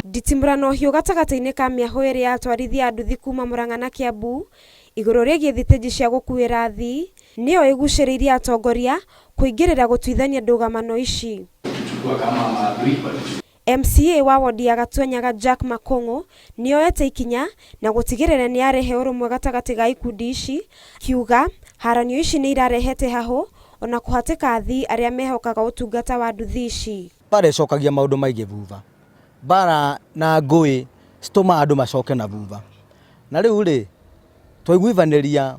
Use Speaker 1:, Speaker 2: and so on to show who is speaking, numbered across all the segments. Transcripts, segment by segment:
Speaker 1: Nditimurano hiũ gatagatĩ-inĩ ka mĩahũ ĩrĩ yatwarithia nduthi kuma Murang'a na Kiambu igũrũ rĩgiĩ thitĩnji cia gũkuĩra athii nĩyo ĩgucĩrĩirie atongoria kũingĩrĩra gũtuithania ndũgamano ici. MCA wa wodi ya Gatuanyaga Jack Makong'o nĩoete ikinya na gũtigĩrĩra nĩ arehe ũrũmwe gatagatĩ ga ikundi ici, kiuga haranio ici nĩ irarehete hahũ ona kũhatĩka athii arĩa mehokaga ũtungata wa nduthi ici.
Speaker 2: Barecokagia maũndũ maingĩ thutha. Bara na ngũĩ citũma andũ macoke na thutha. Na rĩu rĩ twaiguithanĩria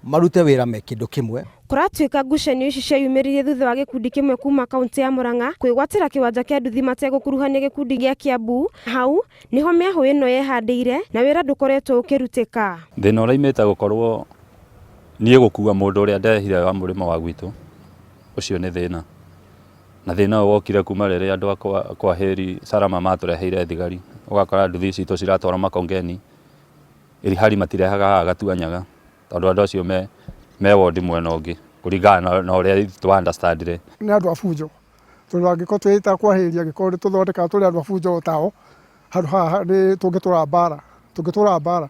Speaker 2: marute wĩra me kĩndũ kĩmwe.
Speaker 1: Kũratuĩka ngucanio ici ciayumĩririe thutha wa gĩkundi kĩmwe kuma kaunti ya Murang'a kwĩgwatĩra kĩwanja kĩa nduthi mategũkuruhania gĩkundi gĩa Kiambu. Hau niho mĩahũ ĩno yehandĩire na wĩra ndũkoretwo ũkĩrutĩka.
Speaker 3: Thĩna ũraimĩte gũkorwo niĩ gũkua mũndũ ũrĩa ndehire wa mũrĩmo wa gwitũ ũcio nĩ thĩna. Na thĩna ũyũ wokire kuma rĩrĩa andũ kwa Heri Salama matũreheire thigari, ũgakora nduthi citũ ciratwara Makongeni ilhali matirehaga haha Gatuanyaga tondũ andũ acio me wodi mwena ũngĩ kũringana na ũrĩa twa understand-re.
Speaker 4: Nĩ andũ a bunjo tondũ angĩkorwo twĩta kwa Heri angĩkorwo tũthondeka tũrĩ andũ a bunjo tao handũ haha nĩ tũngĩtũra mbara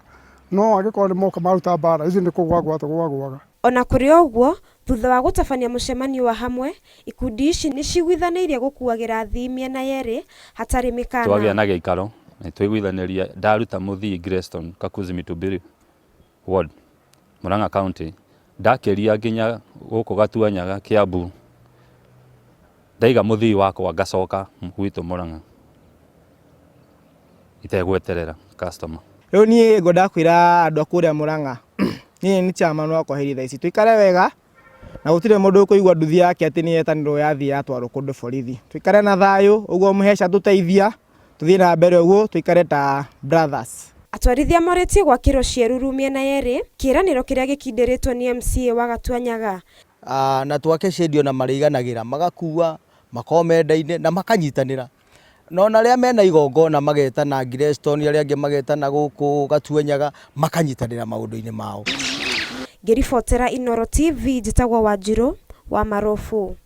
Speaker 4: no angĩkorwo nĩ moka maruta mbara ici nĩ kũgwagwaga.
Speaker 1: Ona kũrĩ ũguo thutha wa gũtabania mũcemanio wa hamwe ikundi ici nĩ ciguithanĩirie gũkuagĩra athii mĩena yerĩ hatarĩ mĩkana.
Speaker 3: Twagĩa na gĩikaro nĩ twaiguithanĩria ndaruta mũthii Greston Kakuzi Mitubiri ward Murang'a County ndakĩria nginya gũkũ Gatuanyaga Kiambu ndaiga mũthii wakwa ngacoka gwitũ Murang'a itegweterera customer.
Speaker 5: Rĩu niĩ ngo ndakwĩra andũ a kũrĩa Murang'a niĩ nĩ chairman wa kwa Heri thaa ici tuikare wega na gũtirĩ mũndũ ũkũigua nduthi yake atĩ nĩ yetanĩrwo yathii yatwarwo kũndũ borithi. Tuikare na thayũ ũguo mũheca tũteithia tuthiĩ na mbere ũguo tuikare ta brothers.
Speaker 1: Atwarithia morĩtie gwakĩrwo ciĩruru mĩena yerĩ kĩĩranĩro kĩrĩa gĩkindĩrĩtwo nĩ MCA wa Gatuanyaga.
Speaker 2: Na twake ciendio na marĩiganagĩra magakua makomenda-inĩ na makanyitanĩra. No na rĩa mena igongona magetana Greston arĩa angĩ magetana gũkũ Gatuanyaga makanyitanĩra maũndũ-inĩ mao.
Speaker 1: Ngĩribotera Inooro TV njĩtagwo Wanjirũ wa Marofu.